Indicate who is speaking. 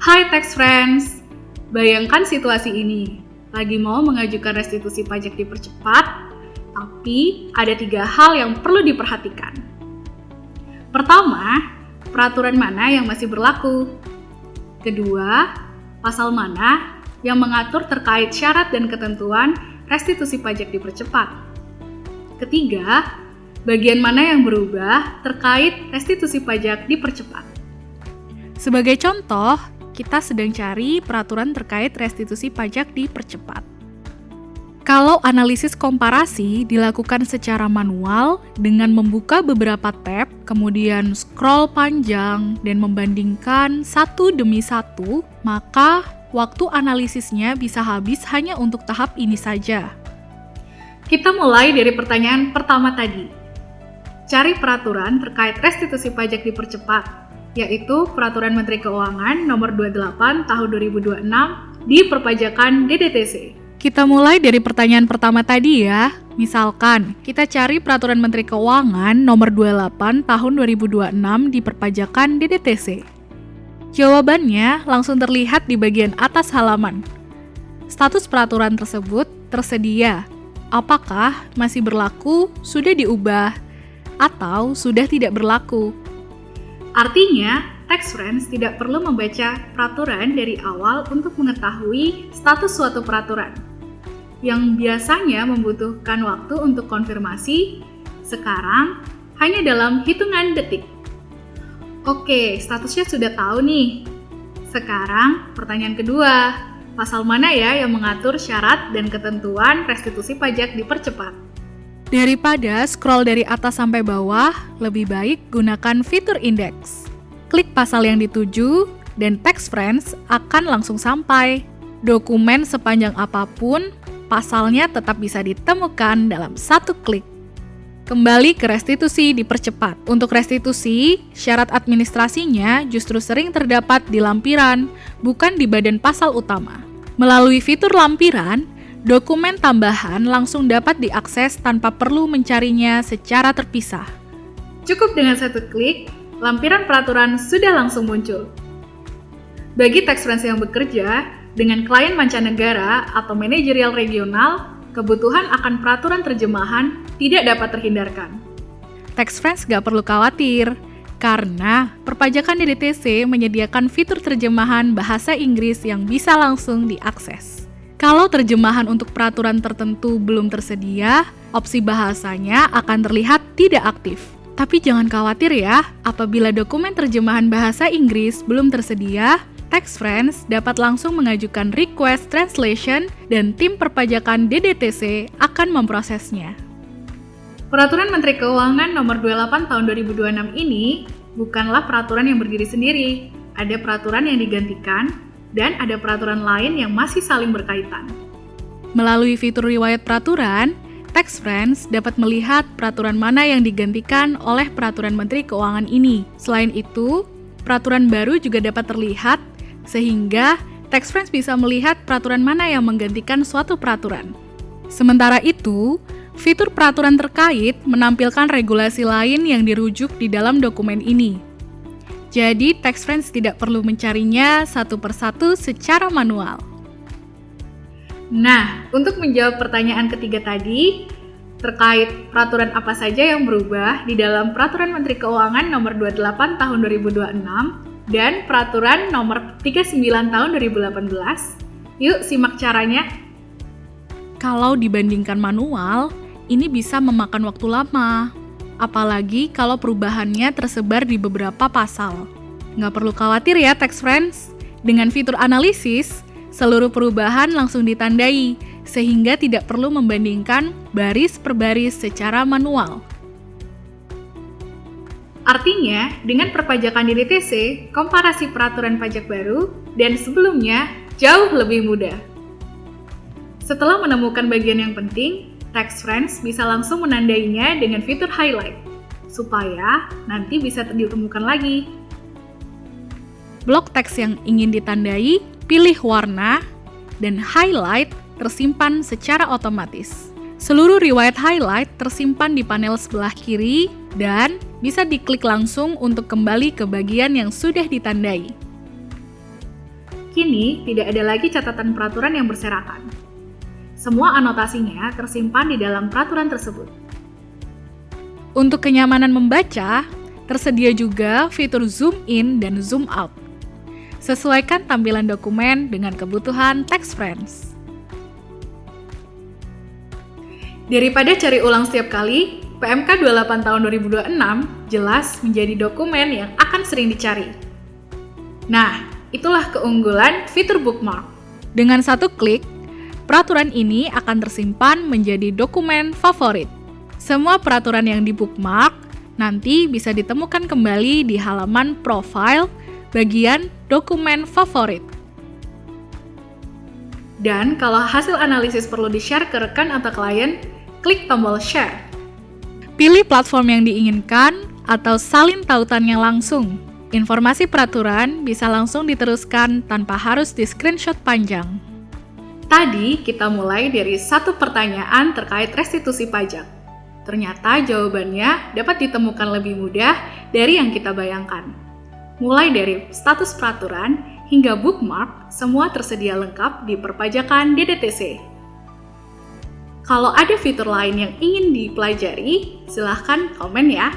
Speaker 1: Hai Tax Friends, bayangkan situasi ini. Lagi mau mengajukan restitusi pajak dipercepat, tapi ada 3 hal yang perlu diperhatikan. Pertama, peraturan mana yang masih berlaku? Kedua, pasal mana yang mengatur terkait syarat dan ketentuan restitusi pajak dipercepat? Ketiga, bagian mana yang berubah terkait restitusi pajak dipercepat? Sebagai contoh, kita sedang cari peraturan terkait restitusi pajak dipercepat. Kalau analisis komparasi dilakukan secara manual dengan membuka beberapa tab, kemudian scroll panjang dan membandingkan satu demi satu, maka waktu analisisnya bisa habis hanya untuk tahap ini saja. Kita mulai dari pertanyaan pertama tadi. Cari peraturan terkait restitusi pajak dipercepat, yaitu Peraturan Menteri Keuangan Nomor 28 Tahun 2026 di Perpajakan DDTC. Kita mulai dari pertanyaan pertama tadi ya. Misalkan, kita cari Peraturan Menteri Keuangan Nomor 28 Tahun 2026 di Perpajakan DDTC. Jawabannya langsung terlihat di bagian atas halaman. Status peraturan tersebut tersedia. Apakah masih berlaku, sudah diubah, atau sudah tidak berlaku? Artinya, Tax Friends tidak perlu membaca peraturan dari awal untuk mengetahui status suatu peraturan. Yang biasanya membutuhkan waktu untuk konfirmasi, sekarang hanya dalam hitungan detik. Oke, statusnya sudah tahu nih. Sekarang pertanyaan kedua, pasal mana ya yang mengatur syarat dan ketentuan restitusi pajak dipercepat? Daripada scroll dari atas sampai bawah, lebih baik gunakan fitur indeks. Klik pasal yang dituju, dan Tax Friends akan langsung sampai. Dokumen sepanjang apapun, pasalnya tetap bisa ditemukan dalam satu klik. Kembali ke restitusi dipercepat. Untuk restitusi, syarat administrasinya justru sering terdapat di lampiran, bukan di badan pasal utama. Melalui fitur lampiran, dokumen tambahan langsung dapat diakses tanpa perlu mencarinya secara terpisah. Cukup dengan satu klik, lampiran peraturan sudah langsung muncul. Bagi Tax Friends yang bekerja dengan klien mancanegara atau manajerial regional, kebutuhan akan peraturan terjemahan tidak dapat terhindarkan. Tax Friends gak perlu khawatir, karena Perpajakan DDTC menyediakan fitur terjemahan bahasa Inggris yang bisa langsung diakses. Kalau terjemahan untuk peraturan tertentu belum tersedia, opsi bahasanya akan terlihat tidak aktif. Tapi jangan khawatir ya, apabila dokumen terjemahan bahasa Inggris belum tersedia, Tax Friends dapat langsung mengajukan request translation dan tim perpajakan DDTC akan memprosesnya. Peraturan Menteri Keuangan Nomor 28 Tahun 2026 ini bukanlah peraturan yang berdiri sendiri. Ada peraturan yang digantikan, dan ada peraturan lain yang masih saling berkaitan. Melalui fitur riwayat peraturan, Tax Friends dapat melihat peraturan mana yang digantikan oleh Peraturan Menteri Keuangan ini. Selain itu, peraturan baru juga dapat terlihat, sehingga Tax Friends bisa melihat peraturan mana yang menggantikan suatu peraturan. Sementara itu, fitur peraturan terkait menampilkan regulasi lain yang dirujuk di dalam dokumen ini. Jadi, Tax Friends tidak perlu mencarinya satu persatu secara manual. Nah, untuk menjawab pertanyaan ketiga tadi, terkait peraturan apa saja yang berubah di dalam Peraturan Menteri Keuangan Nomor 28 Tahun 2026 dan Peraturan Nomor 39 Tahun 2018, yuk simak caranya. Kalau dibandingkan manual, ini bisa memakan waktu lama. Apalagi kalau perubahannya tersebar di beberapa pasal. Nggak perlu khawatir ya Tax Friends. Dengan fitur analisis, seluruh perubahan langsung ditandai, sehingga tidak perlu membandingkan baris per baris secara manual. Artinya, dengan perpajakan DDTC, komparasi peraturan pajak baru dan sebelumnya jauh lebih mudah. Setelah menemukan bagian yang penting, Tax Friends bisa langsung menandainya dengan fitur highlight, supaya nanti bisa ditemukan lagi. Blok teks yang ingin ditandai, pilih warna, dan highlight tersimpan secara otomatis. Seluruh riwayat highlight tersimpan di panel sebelah kiri dan bisa diklik langsung untuk kembali ke bagian yang sudah ditandai. Kini, tidak ada lagi catatan peraturan yang berserakan. Semua anotasinya tersimpan di dalam peraturan tersebut. Untuk kenyamanan membaca, tersedia juga fitur zoom in dan zoom out. Sesuaikan tampilan dokumen dengan kebutuhan text friends. Daripada cari ulang setiap kali, PMK 28 tahun 2026 jelas menjadi dokumen yang akan sering dicari. Nah, itulah keunggulan fitur bookmark. Dengan satu klik, peraturan ini akan tersimpan menjadi dokumen favorit. Semua peraturan yang di-bookmark nanti bisa ditemukan kembali di halaman profile bagian dokumen favorit. Dan kalau hasil analisis perlu di-share ke rekan atau klien, klik tombol share. Pilih platform yang diinginkan atau salin tautannya langsung. Informasi peraturan bisa langsung diteruskan tanpa harus di-screenshot panjang. Tadi kita mulai dari satu pertanyaan terkait restitusi pajak. Ternyata jawabannya dapat ditemukan lebih mudah dari yang kita bayangkan. Mulai dari status peraturan hingga bookmark, semua tersedia lengkap di perpajakan DDTC. Kalau ada fitur lain yang ingin dipelajari, silahkan komen ya.